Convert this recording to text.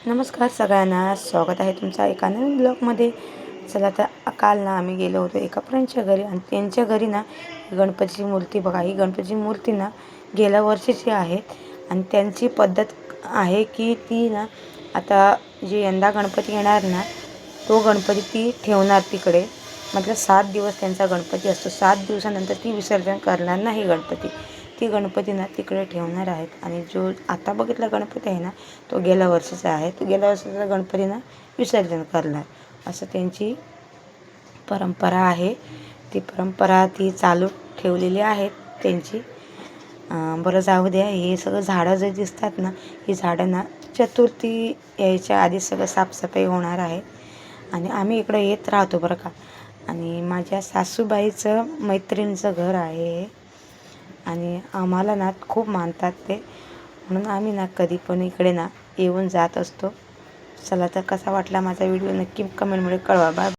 नमस्कार सगळ्यांना, स्वागत आहे तुमचा एका नवीन ब्लॉगमध्ये. चला तर काल ना आम्ही गेलो होतो एका फ्रेंडच्या घरी आणि त्यांच्या घरी ना गणपतीची मूर्ती बघा. ही गणपतीची मूर्ती ना गेल्या वर्षीची आहे आणि त्यांची पद्धत आहे की ती ना आता जे यंदा गणपती येणार ना तो गणपती ती ठेवणार तिकडे. मतलब 7 दिवस त्यांचा गणपती असतो. 7 दिवसानंतर ती विसर्जन करणार नाही गणपती. ती गणपती ना तिकडे ठेवणार आहेत आणि जो आता बघितला गणपती आहे ना तो गेल्या वर्षीचा आहे. तो गेल्या वर्षीचा गणपती ना विसर्जन करणार असं त्यांची परंपरा आहे. ती परंपरा ती चालू ठेवलेली आहे त्यांची. बरं जाऊ द्या. हे सगळं झाडं जे दिसतात ना ही झाडं ना चतुर्थी यायच्या आधी सगळं साफसफाई होणार आहे आणि आम्ही इकडं येत राहतो बरं का. आणि माझ्या सासूबाईचं मैत्रिणीचं घर आहे आणि आम्हाला ना खूप मानतात ते, म्हणून आम्ही ना कधी पण इकडे ना येऊन जात असतो. चला तर कसा वाटला माझा व्हिडिओ नक्की कमेंटमध्ये कळवा. बाय.